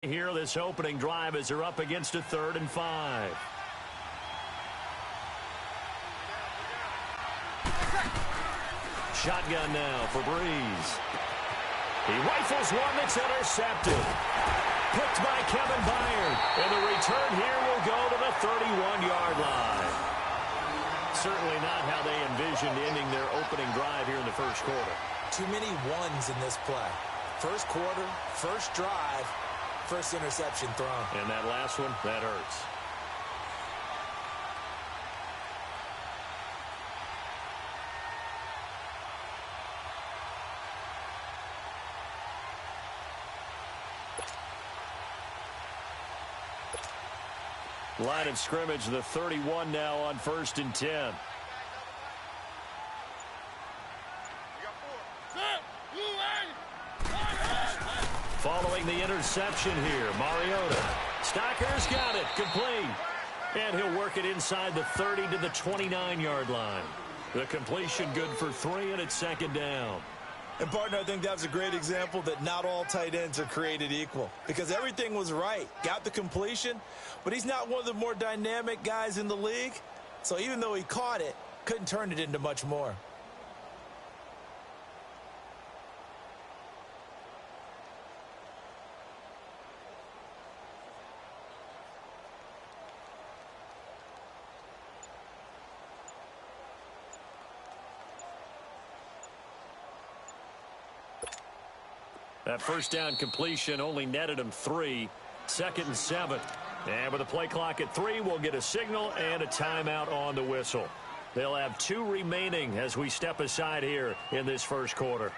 Here, this opening drive as they're up against a 3rd and 5. Shotgun now for Breeze. He rifles one that's intercepted. Picked by Kevin Byard. And the return here will go to the 31-yard line. Certainly not how they envisioned ending their opening drive here in the first quarter. Too many ones in this play. First quarter, first drive, first interception thrown. And that last one, that hurts. Line of scrimmage, the 31 now on 1st and 10. Following the interception here, Mariota. Stocker's got it, complete. And he'll work it inside the 30 to the 29-yard line. The completion good for 3, and it's 2nd down. And, partner, I think that was a great example that not all tight ends are created equal. Because everything was right. Got the completion, but he's not one of the more dynamic guys in the league. So even though he caught it, couldn't turn it into much more. That first down completion only netted him 3. 2nd and 7. And with the play clock at 3, we'll get a signal and a timeout on the whistle. They'll have 2 remaining as we step aside here in this first quarter.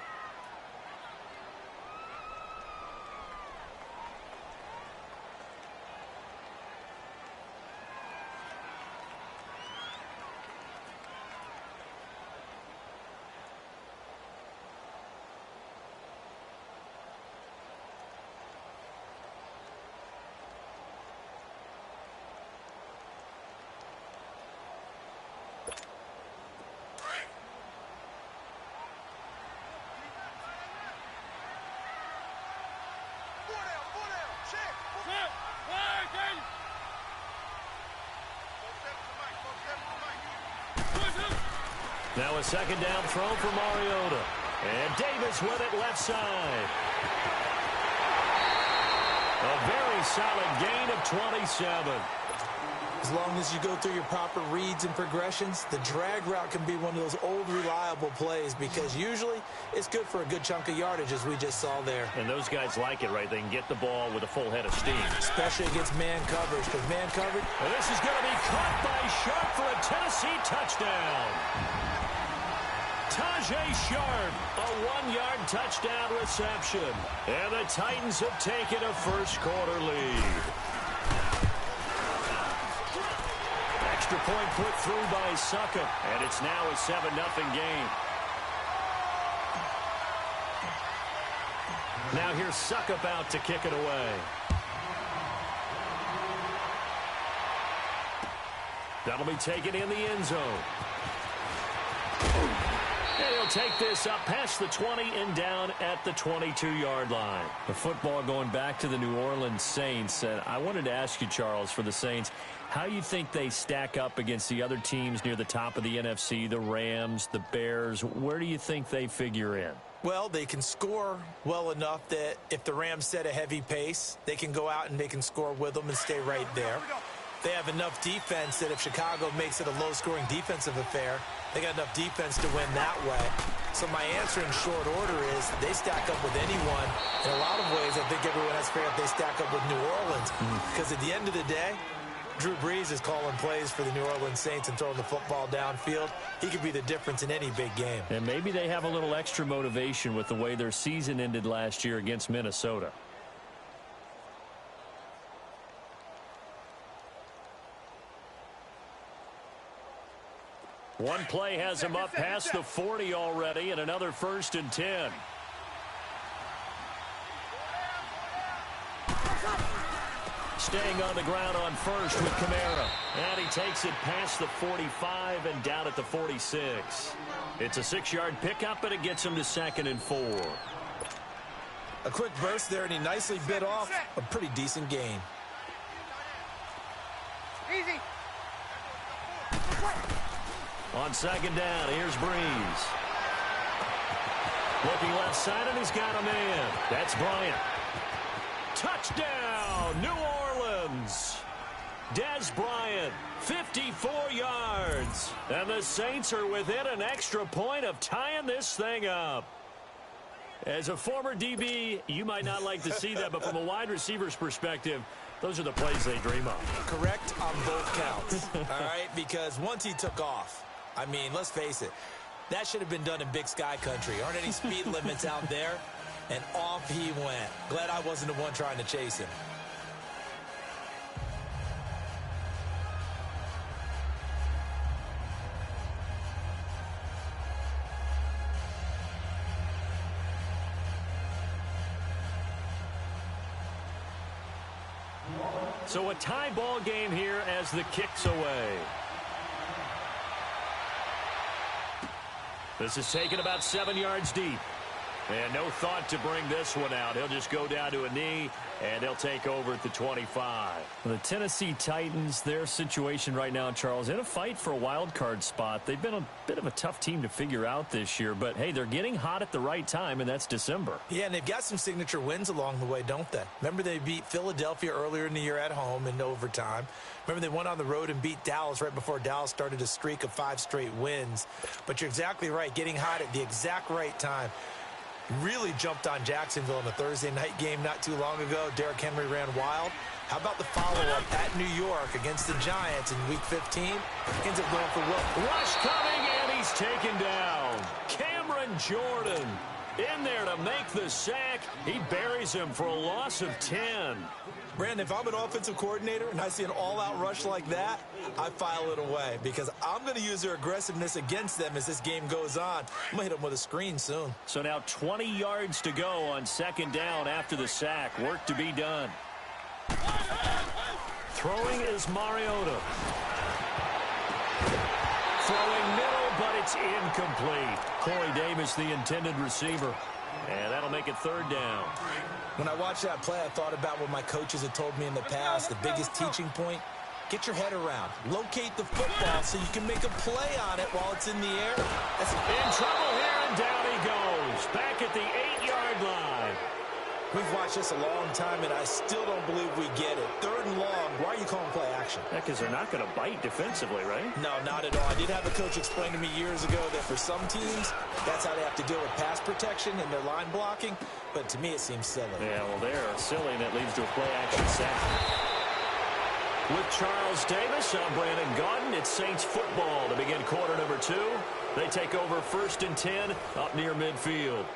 Now a 2nd down throw for Mariota. And Davis with it left side. A very solid gain of 27. As long as you go through your proper reads and progressions, the drag route can be one of those old reliable plays because usually it's good for a good chunk of yardage as we just saw there. And those guys like it, right? They can get the ball with a full head of steam. Especially against man coverage because man coverage. And this is going to be caught by Sharp for a Tennessee touchdown. Tajay Sharp, a 1-yard touchdown reception. And the Titans have taken a first quarter lead. Extra point put through by Succop, and it's now a 7-0 game. Now here's Succop out to kick it away. That'll be taken in the end zone. And he'll take this up past the 20 and down at the 22-yard line. The football going back to the New Orleans Saints. And I wanted to ask you, Charles, for the Saints, how you think they stack up against the other teams near the top of the NFC, the Rams, the Bears. Where do you think they figure in? Well, they can score well enough that if the Rams set a heavy pace, they can go out and they can score with them and stay right there. They have enough defense that if Chicago makes it a low-scoring defensive affair, they got enough defense to win that way. So my answer in short order is they stack up with anyone. In a lot of ways, I think everyone has fair if they stack up with New Orleans. Because at the end of the day, Drew Brees is calling plays for the New Orleans Saints and throwing the football downfield. He could be the difference in any big game. And maybe they have a little extra motivation with the way their season ended last year against Minnesota. One play has him up past the 40 already, and another 1st and 10. Staying on the ground on first with Kamara. And he takes it past the 45 and down at the 46. It's a 6-yard pickup, and it gets him to 2nd and 4. A quick burst there, and he nicely bit off a pretty decent gain. Easy. On second down, here's Breeze. Looking left side, and he's got a man. That's Bryant. Touchdown, New Orleans. Dez Bryant, 54 yards. And the Saints are within an extra point of tying this thing up. As a former DB, you might not like to see that, but from a wide receiver's perspective, those are the plays they dream of. Correct on both counts, all right? Because once he took off, I mean, let's face it, that should have been done in Big Sky country. Aren't any speed limits out there? And off he went. Glad I wasn't the one trying to chase him. So a tie ball game here as the kick's away. This is taken about 7 yards deep. And no thought to bring this one out. He'll just go down to a knee, and they'll take over at the 25. The Tennessee Titans, their situation right now, Charles, in a fight for a wild card spot. They've been a bit of a tough team to figure out this year, but, hey, they're getting hot at the right time, and that's December. Yeah, and they've got some signature wins along the way, don't they? Remember they beat Philadelphia earlier in the year at home in overtime. Remember they went on the road and beat Dallas right before Dallas started a streak of 5 straight wins. But you're exactly right, getting hot at the exact right time. Really jumped on Jacksonville in the Thursday night game not too long ago. Derrick Henry ran wild. How about the follow-up at New York against the Giants in Week 15? Ends up going for Will. Rush coming, and he's taken down. Cameron Jordan in there to make the sack. He buries him for a loss of 10. Brandon, if I'm an offensive coordinator and I see an all-out rush like that, I file it away because I'm going to use their aggressiveness against them as this game goes on. I'm going to hit them with a screen soon. So now 20 yards to go on second down after the sack. Work to be done. Throwing is Mariota. Throwing middle, but it's incomplete. Corey Davis, the intended receiver. And that'll make it third down. When I watched that play, I thought about what my coaches had told me in the past. The biggest teaching point, get your head around. Locate the football so you can make a play on it while it's in the air. That's in trouble here, and down he goes. Back at the 8-yard line. We've watched this a long time, and I still don't believe we get it. Third and long, why are you calling play action? Yeah, because they're not going to bite defensively, right? No, not at all. I did have a coach explain to me years ago that for some teams, that's how they have to deal with pass protection and their line blocking. But to me, it seems silly. Yeah, well, they're silly, and that leads to a play action sack. With Charles Davis, I'm Brandon Gaudin. It's Saints football to begin quarter number 2. They take over 1st and 10 up near midfield.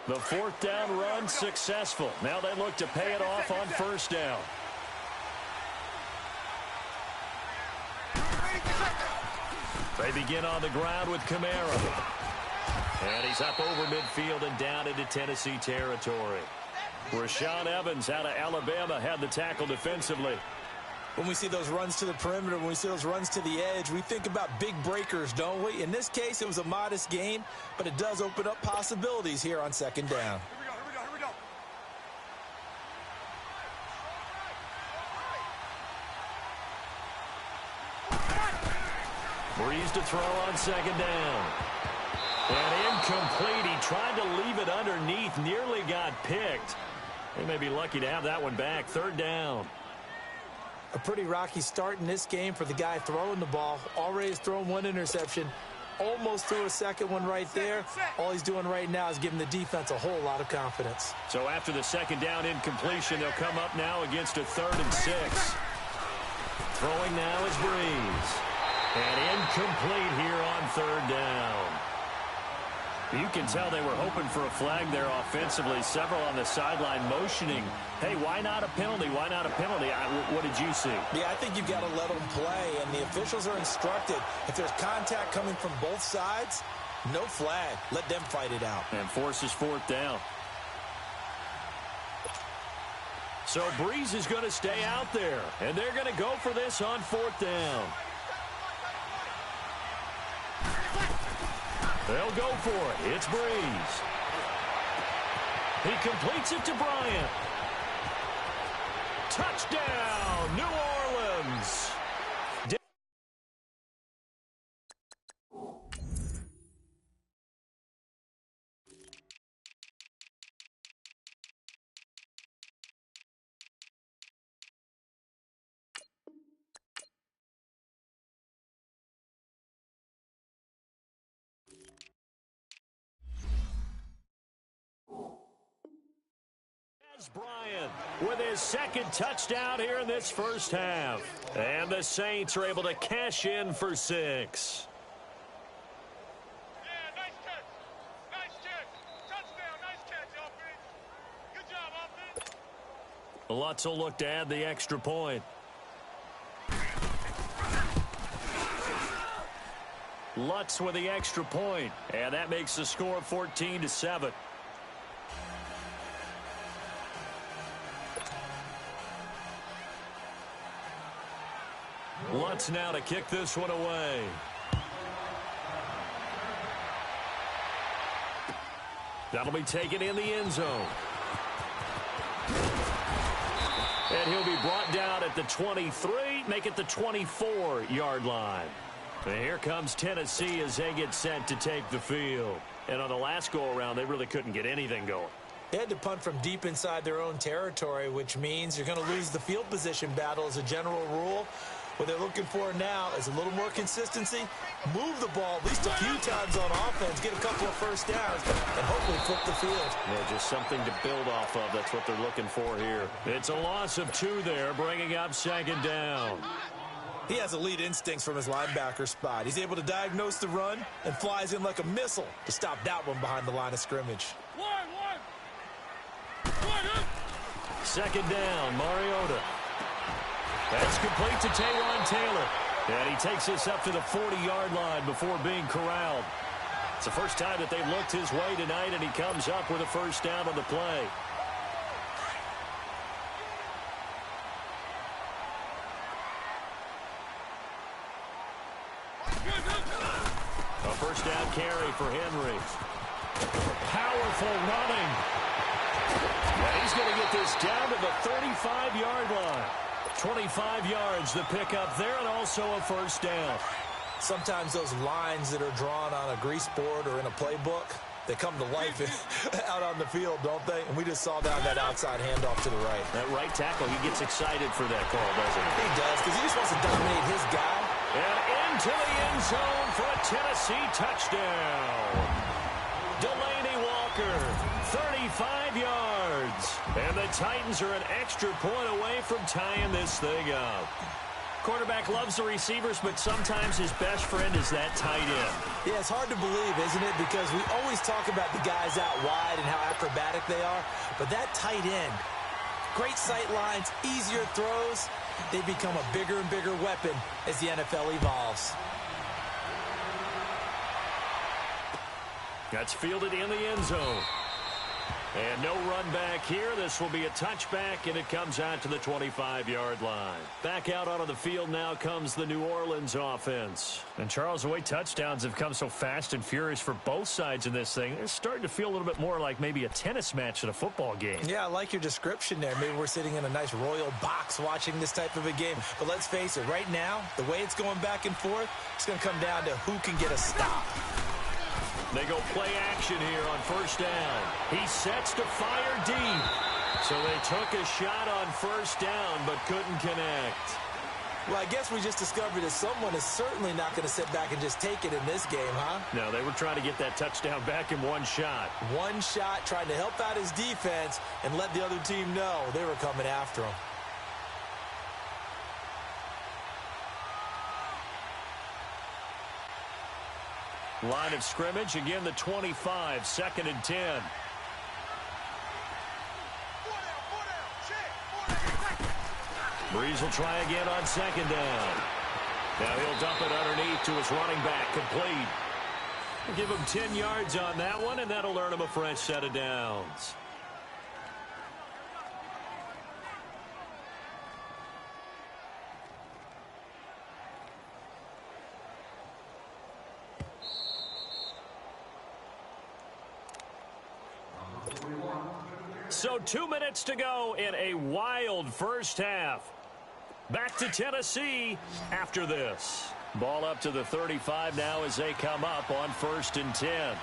The 4th down run successful. Now they look to pay it off on 1st down. They begin on the ground with Kamara. And he's up over midfield and down into Tennessee territory. Rashaan Evans out of Alabama had the tackle defensively. When we see those runs to the perimeter, when we see those runs to the edge, we think about big breakers, don't we? In this case, it was a modest gain, but it does open up possibilities here on 2nd down. Here we go. Breeze to throw on 2nd down. And incomplete. He tried to leave it underneath, nearly got picked. They may be lucky to have that one back. 3rd down. A pretty rocky start in this game for the guy throwing the ball. Already has thrown 1 interception. Almost threw a second one right there. All he's doing right now is giving the defense a whole lot of confidence. So after the 2nd down incompletion, they'll come up now against a 3rd and 6. Throwing now is Breeze. And incomplete here on 3rd down. You can tell they were hoping for a flag there offensively. Several on the sideline motioning. Hey, why not a penalty? Why not a penalty? What did you see? Yeah, I think you've got to let them play, and the officials are instructed. If there's contact coming from both sides, no flag. Let them fight it out. And forces 4th down. So Breeze is going to stay out there, and they're going to go for this on 4th down. They'll go for it. It's Breeze. He completes it to Bryant. Touchdown, New Orleans. Bryant with his second touchdown here in this first half. And the Saints are able to cash in for 6. Yeah, nice catch. Nice catch. Touchdown. Nice catch, offense. Good job, offense. Lutz will look to add the extra point. Lutz with the extra point, and that makes the score 14-7. Lutz now to kick this one away. That'll be taken in the end zone. And he'll be brought down at the 23, make it the 24-yard line. And here comes Tennessee as they get set to take the field. And on the last go-around, they really couldn't get anything going. They had to punt from deep inside their own territory, which means you're going to lose the field position battle as a general rule. What they're looking for now is a little more consistency, move the ball at least a few times on offense, get a couple of first downs, and hopefully flip the field. Yeah, just something to build off of. That's what they're looking for here. It's a loss of 2 there, bringing up 2nd down. He has elite instincts from his linebacker spot. He's able to diagnose the run and flies in like a missile to stop that one behind the line of scrimmage. 2nd down, Mariota. That's complete to Taywan Taylor. And he takes this up to the 40-yard line before being corralled. It's the first time that they've looked his way tonight, and he comes up with a first down on the play. A first down carry for Henry. Powerful running. And he's going to get this down to the 35-yard line. 25 yards the pickup there, and also a first down. Sometimes those lines that are drawn on a grease board or in a playbook, they come to life out on the field, don't they? And we just saw that outside handoff to the right. That right tackle, he gets excited for that call, doesn't he? He does, because he just wants to dominate his guy. And into the end zone for a Tennessee touchdown. Delaney Walker, 35 yards. And the Titans are an extra point away from tying this thing up. Quarterback loves the receivers, but sometimes his best friend is that tight end. Yeah, it's hard to believe, isn't it? Because we always talk about the guys out wide and how acrobatic they are. But that tight end, great sight lines, easier throws, they become a bigger and bigger weapon as the NFL evolves. That's fielded in the end zone. And no run back here. This will be a touchback, and it comes out to the 25-yard line. Back out onto the field now comes the New Orleans offense. And, Charles, the way touchdowns have come so fast and furious for both sides in this thing, it's starting to feel a little bit more like maybe a tennis match in a football game. Yeah, I like your description there. Maybe we're sitting in a nice royal box watching this type of a game. But let's face it, right now, the way it's going back and forth, it's going to come down to who can get a stop. They go play action here on first down. He sets to fire deep. So they took a shot on first down but couldn't connect. Well, I guess we just discovered that someone is certainly not going to sit back and just take it in this game, huh? No, they were trying to get that touchdown back in one shot. One shot, trying to help out his defense and let the other team know they were coming after him. Line of scrimmage, again the 25, 2nd and 10. Breeze will try again on 2nd down. Now he'll dump it underneath to his running back, complete. We'll give him 10 yards on that one, and that'll earn him a fresh set of downs. So 2 minutes to go in a wild first half. Back to Tennessee after this. Ball up to the 35 now as they come up on 1st and 10.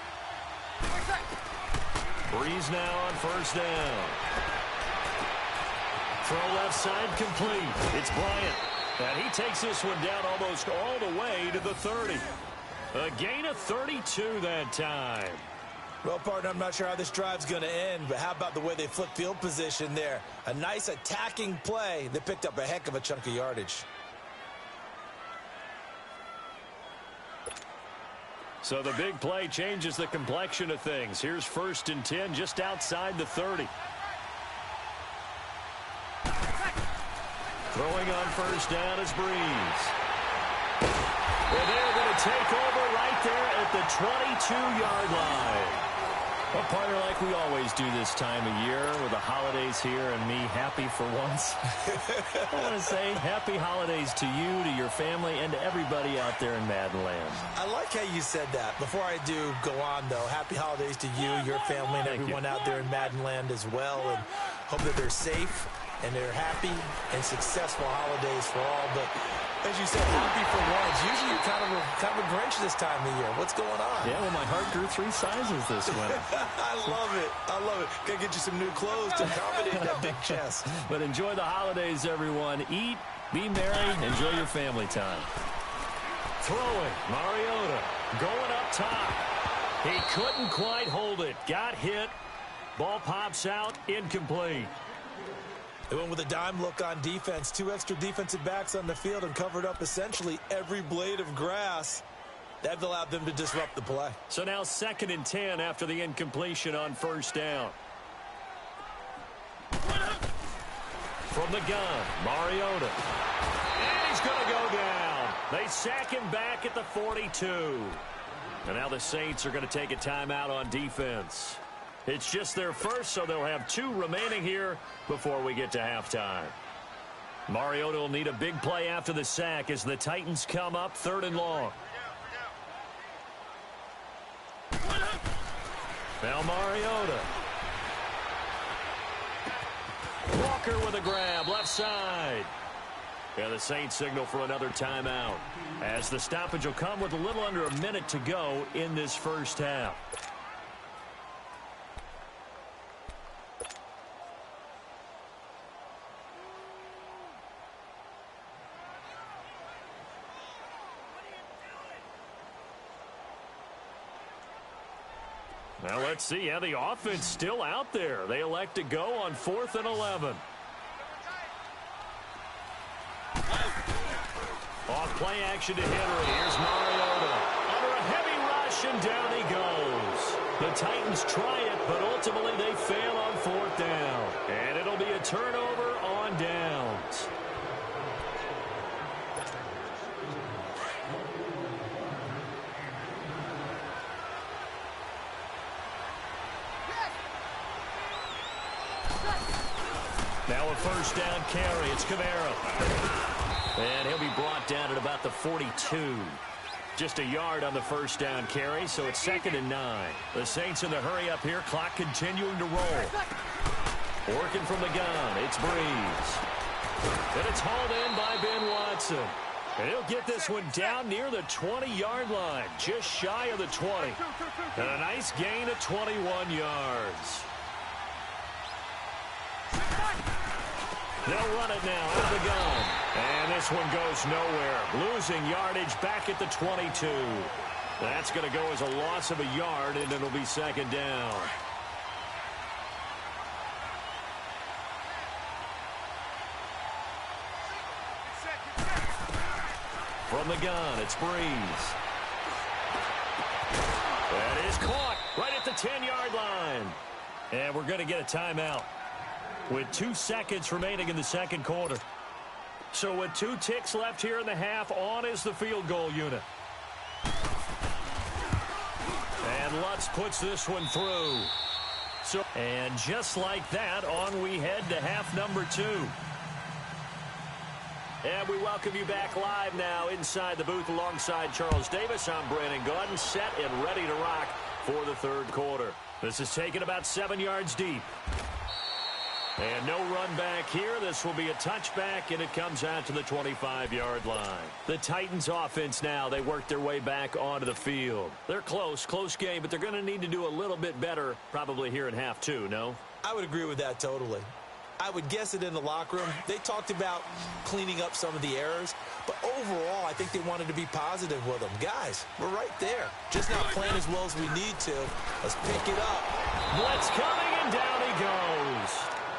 Breeze now on 1st down. Throw left side complete. It's Bryant. And he takes this one down almost all the way to the 30. A gain of 32 that time. Well, partner, I'm not sure how this drive's going to end, but how about the way they flip field position there? A nice attacking play that picked up a heck of a chunk of yardage. So the big play changes the complexion of things. Here's 1st and 10 just outside the 30. Throwing on 1st down is Breeze. Well, they're going to take over right there at the 22-yard line. Well, partner, like we always do this time of year with the holidays here and me happy for once. I want to say happy holidays to you, to your family, and to everybody out there in Madden Land. I like how you said that. Before I do go on, though, happy holidays to you, your family, and everyone out there in Madden Land as well. And hope that they're safe and they're happy and successful holidays for all. But as you said, happy for once. Usually you're kind of a Grinch this time of year. What's going on? Yeah, well, my heart grew 3 sizes this winter. I love it. I love it. Gotta get you some new clothes to accommodate that big chest. But enjoy the holidays, everyone. Eat, be merry, enjoy your family time. Throwing, Mariota going up top. He couldn't quite hold it. Got hit. Ball pops out, incomplete. They went with a dime look on defense. 2 extra defensive backs on the field and covered up essentially every blade of grass. That allowed them to disrupt the play. So now 2nd and 10 after the incompletion on 1st down. From the gun, Mariota. And he's going to go down. They sack him back at the 42. And now the Saints are going to take a timeout on defense. It's just their first, so they'll have 2 remaining here before we get to halftime. Mariota will need a big play after the sack as the Titans come up 3rd and long. Now Mariota. Walker with a grab, left side. And the Saints signal for another timeout, as the stoppage will come with a little under a minute to go in this first half. Now let's see how the offense still out there. They elect to go on 4th and 11. Off play action to Henry. Here's Mariota. Under a heavy rush, and down he goes. The Titans try it, but ultimately they fail on 4th down. And it'll be a turnover on downs. Now a 1st down carry. It's Camaro. And he'll be brought down at about the 42. Just a yard on the 1st down carry, so it's 2nd and 9. The Saints in the hurry up here. Clock continuing to roll. Working from the gun. It's Breeze. And it's hauled in by Ben Watson. And he'll get this one down near the 20-yard line. Just shy of the 20. And a nice gain of 21 yards. They'll run it now out of the gun. And this one goes nowhere. Losing yardage back at the 22. That's going to go as a loss of a yard, and it'll be 2nd down. From the gun, it's Breeze. That is caught right at the 10-yard line. And we're going to get a timeout with 2 seconds remaining in the 2nd quarter. So with 2 ticks left here in the half, on is the field goal unit. And Lutz puts this one through. And just like that, on we head to half number 2. And we welcome you back live now inside the booth alongside Charles Davis. I'm Brandon Gaudin, set and ready to rock for the 3rd quarter. This is taken about 7 yards deep. And no run back here. This will be a touchback, and it comes out to the 25-yard line. The Titans offense now, they work their way back onto the field. They're close game, but they're going to need to do a little bit better probably here in half two, no? I would agree with that totally. I would guess it in the locker room. They talked about cleaning up some of the errors, but overall, I think they wanted to be positive with them. Guys, we're right there. Just not playing as well as we need to. Let's pick it up. Blitz coming, and down he goes.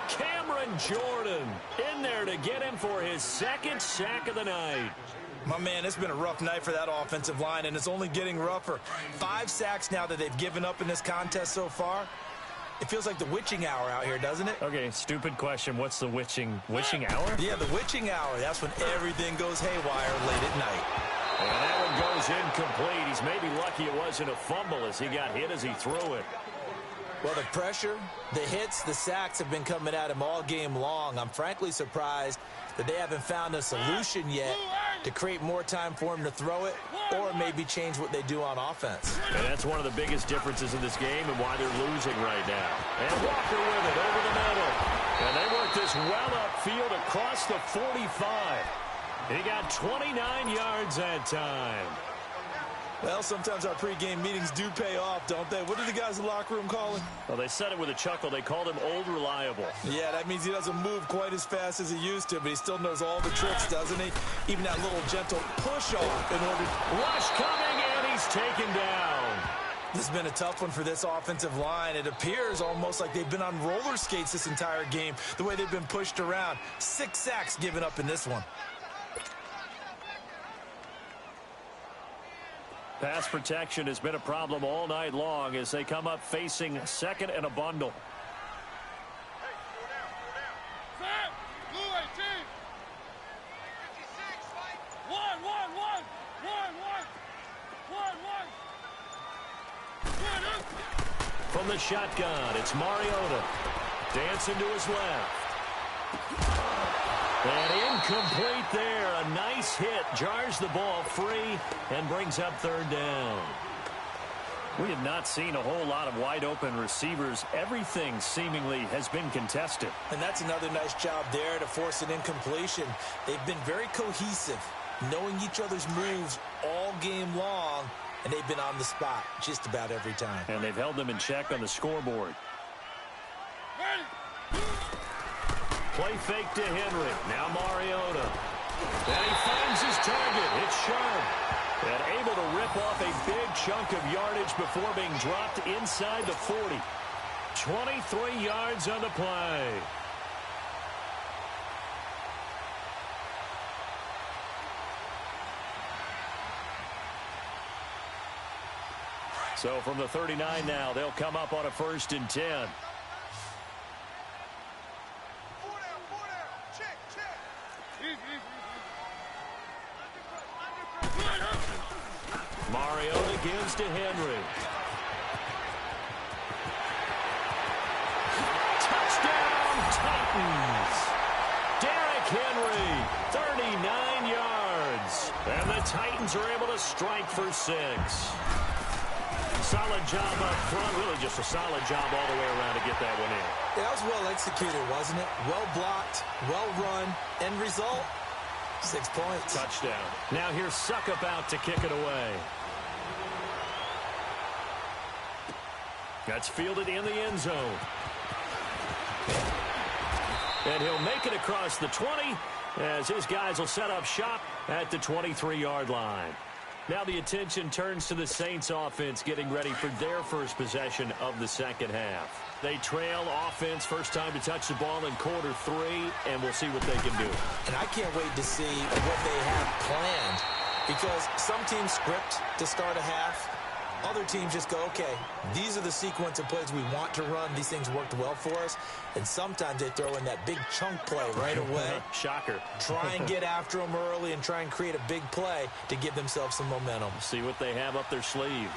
Cameron Jordan in there to get him for his second sack of the night. My man, it's been a rough night for that offensive line, and it's only getting rougher. 5 sacks now that they've given up in this contest so far. It feels like the witching hour out here, doesn't it? Okay, stupid question. What's the witching hour? Yeah, the witching hour. That's when everything goes haywire late at night. And that one goes incomplete. He's maybe lucky it wasn't a fumble as he got hit as he threw it. Well, the pressure, the hits, the sacks have been coming at him all game long. I'm frankly surprised that they haven't found a solution yet to create more time for him to throw it or maybe change what they do on offense. And that's one of the biggest differences in this game and why they're losing right now. And Walker with it over the middle. And they work this well upfield across the 45. He got 29 yards that time. Well, sometimes our pregame meetings do pay off, don't they? What do the guys in the locker room call him? Well, they said it with a chuckle. They called him Old Reliable. Yeah, that means he doesn't move quite as fast as he used to, but he still knows all the tricks, doesn't he? Even that little gentle push-off in order to... Rush coming, and he's taken down. This has been a tough one for this offensive line. It appears almost like they've been on roller skates this entire game, the way they've been pushed around. 6 sacks given up in this one. Pass protection has been a problem all night long as they come up facing second and a bundle. From the shotgun, it's Mariota. Dancing to his left. And incomplete there. A nice hit. Jars the ball free and brings up third down. We have not seen a whole lot of wide open receivers. Everything seemingly has been contested. And that's another nice job there to force an incompletion. They've been very cohesive, knowing each other's moves all game long, and they've been on the spot just about every time. And they've held them in check on the scoreboard. Play fake to Henry. Now Mariota. And he finds his target. It's sharp. And able to rip off a big chunk of yardage before being dropped inside the 40. 23 yards on the play. So from the 39 now, they'll come up on a 1st and 10. Mariota gives to Henry. Touchdown, Titans. Derrick Henry, 39 yards. And the Titans are able to strike for 6. Solid job up front. Really just a solid job all the way around to get that one in. Yeah, that was well executed, wasn't it? Well blocked, well run. End result, 6 points. Touchdown. Now here's Suckup out to kick it away. That's fielded in the end zone. And he'll make it across the 20 as his guys will set up shop at the 23-yard line. Now the attention turns to the Saints offense getting ready for their first possession of the second half. They trail offense, first time to touch the ball in quarter 3, and we'll see what they can do. And I can't wait to see what they have planned, because some teams script to start a half. Other teams just go, okay, these are the sequence of plays we want to run. These things worked well for us. And sometimes they throw in that big chunk play right away. Shocker. Try and get after them early and try and create a big play to give themselves some momentum. See what they have up their sleeve.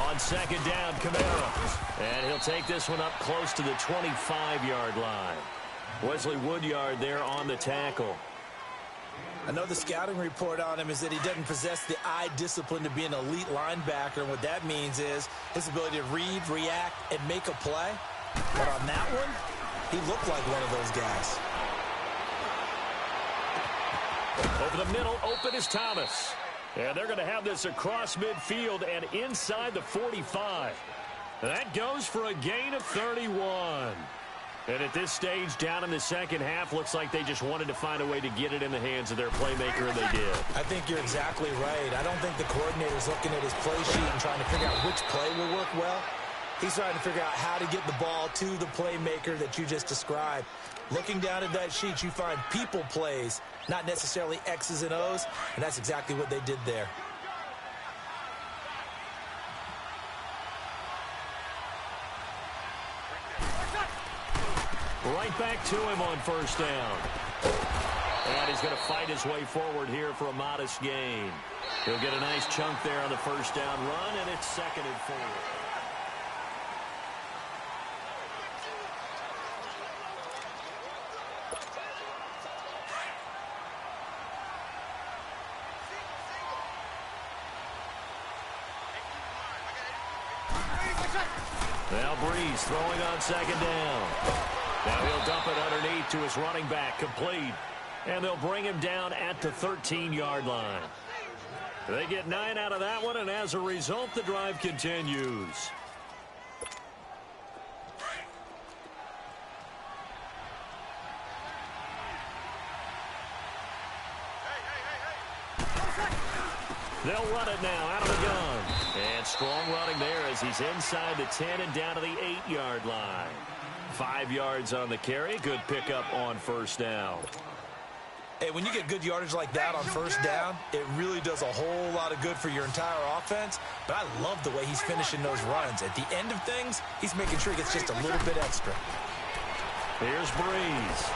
On second down, Kamara. And he'll take this one up close to the 25-yard line. Wesley Woodyard there on the tackle. I know the scouting report on him is that he doesn't possess the eye discipline to be an elite linebacker, and what that means is his ability to read, react, and make a play. But on that one, he looked like one of those guys. Over the middle, open is Thomas. And they're going to have this across midfield and inside the 45. That goes for a gain of 31. And at this stage, down in the second half, looks like they just wanted to find a way to get it in the hands of their playmaker, and they did. I think you're exactly right. I don't think the coordinator's looking at his play sheet and trying to figure out which play will work well. He's trying to figure out how to get the ball to the playmaker that you just described. Looking down at that sheet, you find people plays, not necessarily X's and O's, and that's exactly what they did there. Right back to him on first down. And he's going to fight his way forward here for a modest gain. He'll get a nice chunk there on the first down run, and it's 2nd and 4. Now Breeze throwing on 2nd down. Now he'll dump it underneath to his running back, complete. And they'll bring him down at the 13-yard line. They get 9 out of that one, and as a result, the drive continues. They'll run it now out of the gun. And strong running there as he's inside the 10 and down to the 8-yard line. 5 yards on the carry. Good pickup on first down. Hey, when you get good yardage like that on first down, it really does a whole lot of good for your entire offense. But I love the way he's finishing those runs. At the end of things, he's making sure he gets just a little bit extra. Here's Breeze.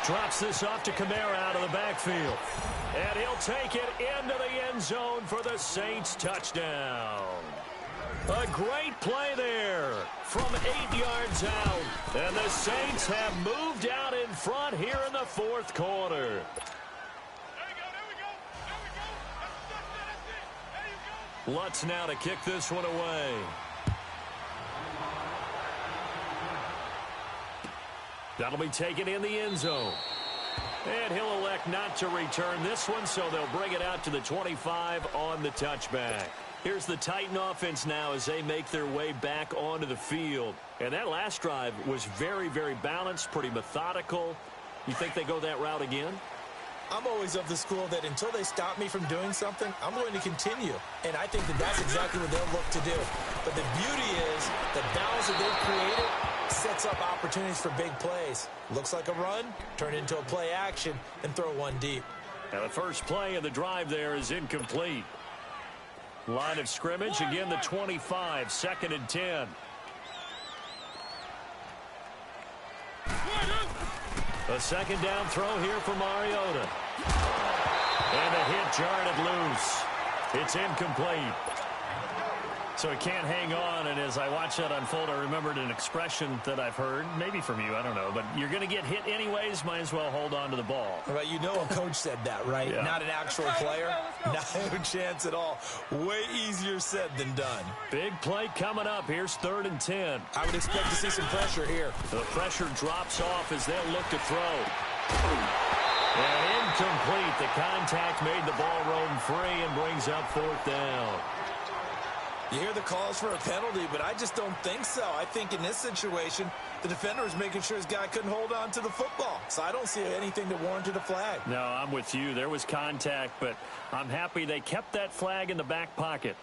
Drops this off to Kamara out of the backfield. And he'll take it into the end zone for the Saints touchdown. A great play there from 8 yards out. And the Saints have moved out in front here in the 4th quarter. There we go, there we go, there we go. That's it, there you go. Lutz now to kick this one away. That'll be taken in the end zone. And he'll elect not to return this one, so they'll bring it out to the 25 on the touchback. Here's the Titan offense now as they make their way back onto the field. And that last drive was very, very balanced, pretty methodical. You think they go that route again? I'm always of the school that until they stop me from doing something, I'm going to continue. And I think that that's exactly what they'll look to do. But the beauty is the balance that they've created sets up opportunities for big plays. Looks like a run, turn into a play action, and throw one deep. Now the first play of the drive there is incomplete. Line of scrimmage, again the 25, 2nd and 10. A 2nd down throw here for Mariota. And a hit jarred it loose. It's incomplete. So he can't hang on, and as I watch that unfold, I remembered an expression that I've heard, maybe from you, I don't know, but you're going to get hit anyways, might as well hold on to the ball. Right, you know a coach said that, right? Yeah. Not an actual player. No chance at all. Way easier said than done. Big play coming up. Here's 3rd and 10. I would expect to see some pressure here. The pressure drops off as they'll look to throw. And incomplete. The contact made the ball roam free and brings up 4th down. You hear the calls for a penalty, but I just don't think so. I think in this situation, the defender is making sure his guy couldn't hold on to the football. So I don't see anything that warranted a flag. No, I'm with you. There was contact, but I'm happy they kept that flag in the back pocket.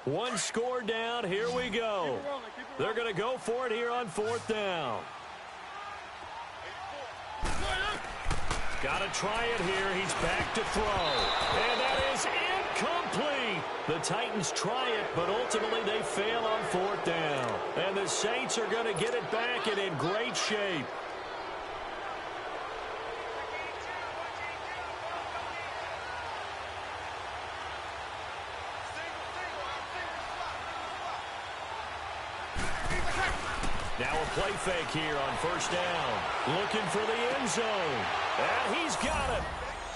One score down. Here we go. They're going to go for it here on 4th down. Got to try it here. He's back to throw. And that is incomplete. The Titans try it, but ultimately they fail on 4th down. And the Saints are going to get it back and in great shape. Now a play fake here on first down. Looking for the end zone. And he's got it.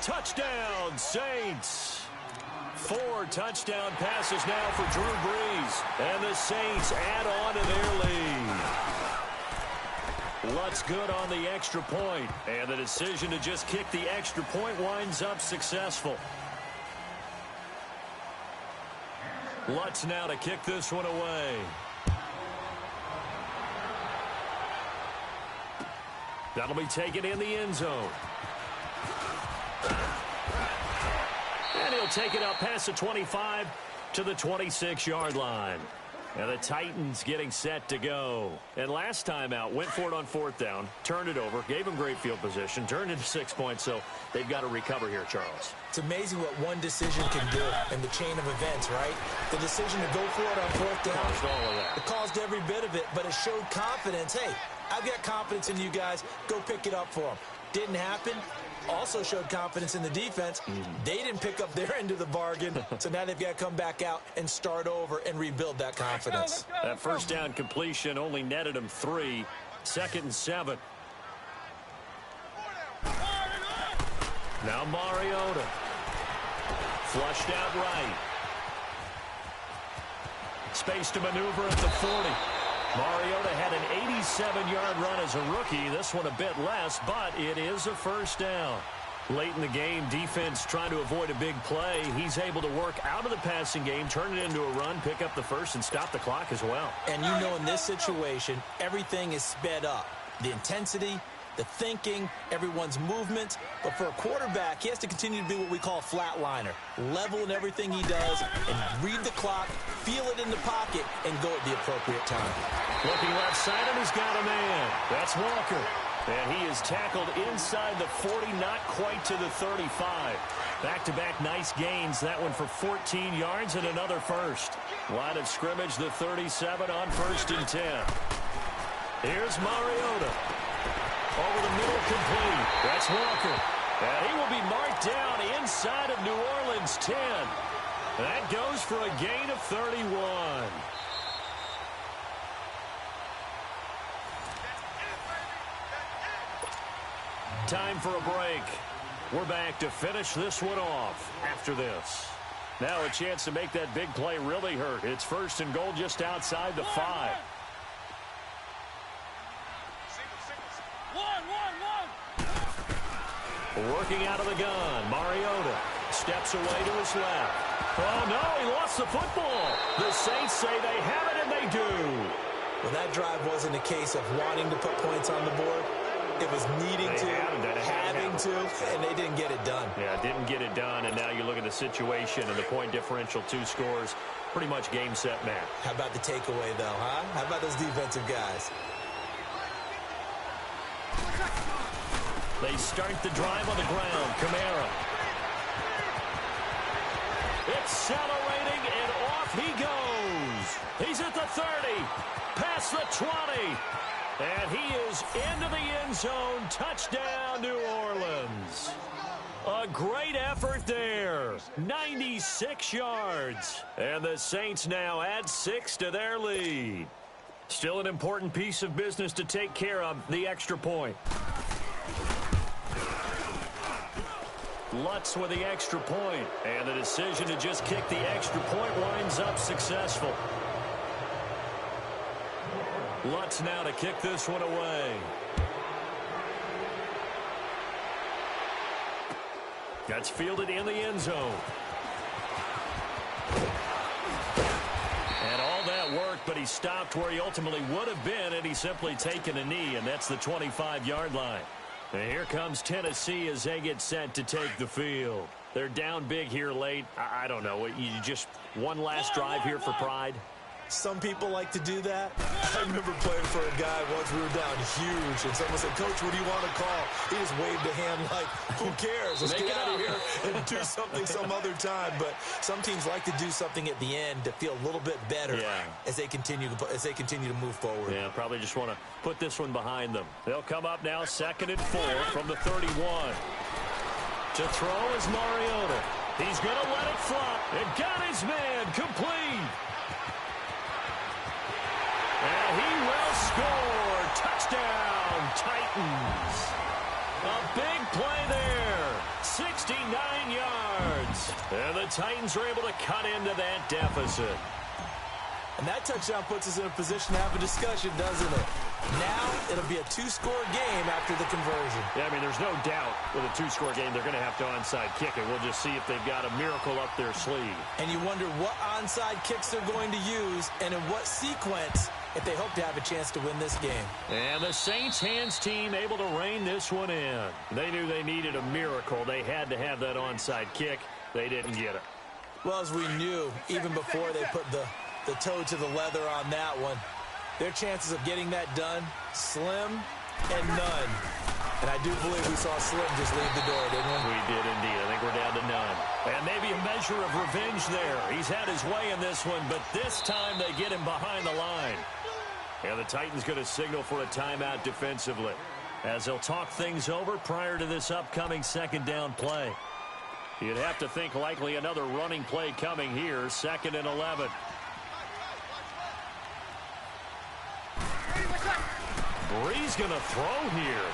Touchdown, Saints. 4 touchdown passes now for Drew Brees. And the Saints add on to their lead. Lutz good on the extra point. And the decision to just kick the extra point winds up successful. Lutz now to kick this one away. That'll be taken in the end zone. And he'll take it out past the 25 to the 26-yard line. And the Titans getting set to go. And last time out, went for it on 4th down, turned it over, gave them great field position, turned into 6 points, so they've got to recover here, Charles. It's amazing what one decision can do in the chain of events, right? The decision to go for it on 4th down, Caused all of that. it caused every bit of it, but it showed confidence. Hey, I've got confidence in you guys. Go pick it up for them. Didn't happen. Also showed confidence in the defense. They didn't pick up their end of the bargain, so now they've got to come back out and start over and rebuild that confidence. That first down completion only netted them 3. 2nd and 7. Now Mariota. Flushed out right. Space to maneuver at the 40. Mariota had an 87-yard run as a rookie. This one a bit less, but it is a first down. Late in the game, defense trying to avoid a big play. He's able to work out of the passing game, turn it into a run, pick up the first, and stop the clock as well. And you know, in this situation, everything is sped up. The intensity, the thinking, everyone's movement. But for a quarterback, he has to continue to be what we call a flatliner. Level in everything he does and read the clock, feel it in the pocket, and go at the appropriate time. Looking left side, and he's got a man. That's Walker. And he is tackled inside the 40, not quite to the 35. Back-to-back nice gains. That one for 14 yards and another first. Line of scrimmage, the 37 on 1st and 10. Here's Mariota. Over the middle, complete. That's Walker. And he will be marked down inside of New Orleans 10. That goes for a gain of 31. Time for a break. We're back to finish this one off after this. Now a chance to make that big play really hurt. It's 1st and goal just outside the 5. Working out of the gun, Mariota steps away to his left. Oh, no, he lost the football. The Saints say they have it, and they do. Well, that drive wasn't a case of wanting to put points on the board. It was needing to, having to, and they didn't get it done. Yeah, didn't get it done, and now you look at the situation and the point differential, 2 scores, pretty much game, set, match. How about the takeaway, though, huh? How about those defensive guys? They start the drive on the ground. Kamara. Accelerating, and off he goes. He's at the 30, past the 20, and he is into the end zone. Touchdown, New Orleans. A great effort there. 96 yards. And the Saints now add 6 to their lead. Still an important piece of business to take care of, the extra point. Lutz with the extra point, and the decision to just kick the extra point winds up successful. Lutz now to kick this one away. That's fielded in the end zone. And all that worked, but he stopped where he ultimately would have been, and he's simply taken a knee, and that's the 25-yard line. And here comes Tennessee as they get set to take the field. They're down big here late. I don't know. You just one last drive here for pride? Some people like to do that. I remember playing for a guy once. We were down huge, and someone said, "Coach, what do you want to call?" He just waved a hand like, "Who cares? Let's get out of here and do something some other time." But some teams like to do something at the end to feel a little bit better as they continue to move forward. Yeah, probably just want to put this one behind them. They'll come up now 2nd and 4 from the 31. To throw is Mariota. He's going to let it flop. And got his man complete. And he will score. Titans. A big play there. 69 yards. And the Titans are able to cut into that deficit. And that touchdown puts us in a position to have a discussion, doesn't it? Now it'll be a two-score game after the conversion. Yeah, I mean, there's no doubt with a two-score game they're going to have to onside kick it. We'll just see if they've got a miracle up their sleeve. And you wonder what onside kicks they're going to use and in what sequence if they hope to have a chance to win this game. And the Saints hands team able to rein this one in. They knew they needed a miracle. They had to have that onside kick. They didn't get it. Well, as we knew, even before they put the toe to the leather on that one, their chances of getting that done, slim and none. And I do believe we saw Slim just leave the door, didn't we? We did indeed. I think we're down to none. And maybe a measure of revenge there. He's had his way in this one, but this time they get him behind the line. And the Titans going to signal for a timeout defensively as they'll talk things over prior to this upcoming second down play. You'd have to think likely another running play coming here, 2nd and 11. Brees going to throw here.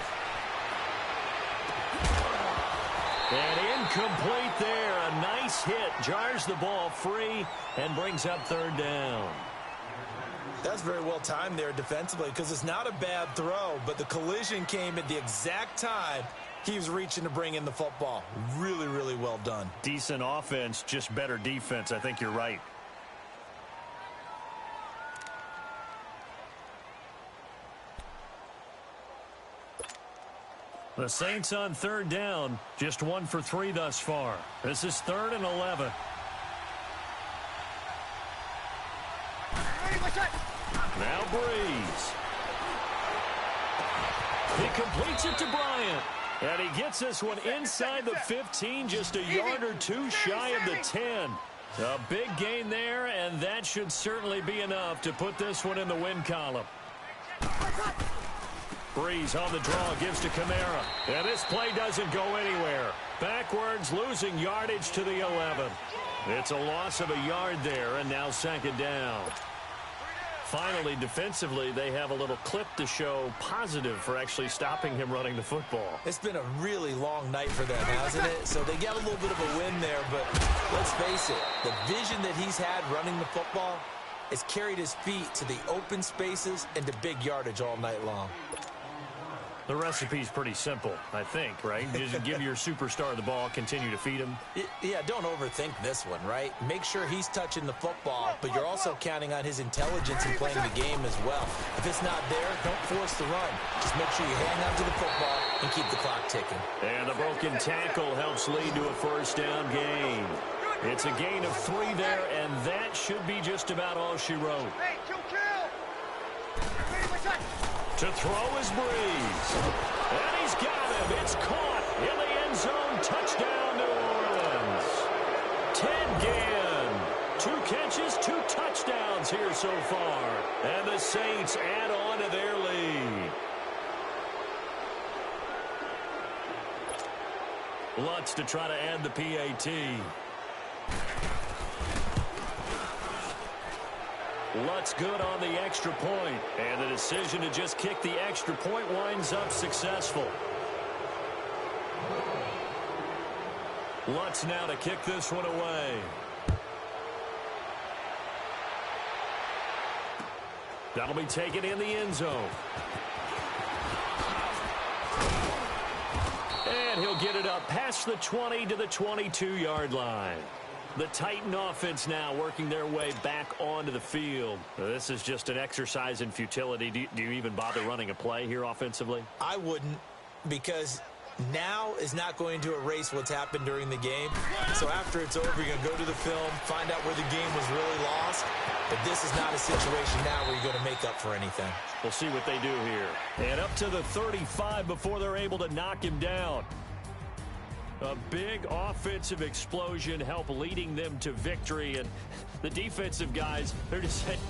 And incomplete there. A nice hit. Jars the ball free and brings up 3rd down. That's very well timed there defensively because it's not a bad throw, but the collision came at the exact time he was reaching to bring in the football. Really, really well done. Decent offense, just better defense. I think you're right. The Saints on 3rd down, just 1 for 3 thus far. This is 3rd and 11. Now Brees. He completes it to Bryant. And he gets this one inside the 15, just a yard or two shy of the 10. A big gain there, and that should certainly be enough to put this one in the win column. Brees on the draw, gives to Kamara. And this play doesn't go anywhere. Backwards, losing yardage to the 11. It's a loss of a yard there, and now 2nd down. Finally, defensively, they have a little clip to show positive for actually stopping him running the football. It's been a really long night for them, hasn't it? So they got a little bit of a win there, but let's face it, the vision that he's had running the football has carried his feet to the open spaces and to big yardage all night long. The recipe's pretty simple, I think, right? Just give your superstar the ball, continue to feed him. Yeah, don't overthink this one, right? Make sure he's touching the football, but you're also counting on his intelligence in playing the game as well. If it's not there, don't force the run. Just make sure you hang on to the football and keep the clock ticking. And the broken tackle helps lead to a 1st down gain. It's a gain of 3 there, and that should be just about all she wrote. Hey, kill. To throw is Brees. And he's got him. It's caught in the end zone. Touchdown, New Orleans. Ted Ginn. 2 catches, 2 touchdowns here so far. And the Saints add on to their lead. Lutz to try to add the PAT. Lutz good on the extra point, and the decision to just kick the extra point winds up successful. Lutz now to kick this one away. That'll be taken in the end zone. And he'll get it up past the 20 to the 22-yard line. The Titan offense now working their way back onto the field. This is just an exercise in futility. Do you even bother running a play here offensively? I wouldn't, because now is not going to erase what's happened during the game. So after it's over, you're going to go to the film, find out where the game was really lost. But this is not a situation now where you're going to make up for anything. We'll see what they do here. And up to the 35 before they're able to knock him down. A big offensive explosion help leading them to victory. And the defensive guys, they're just saying,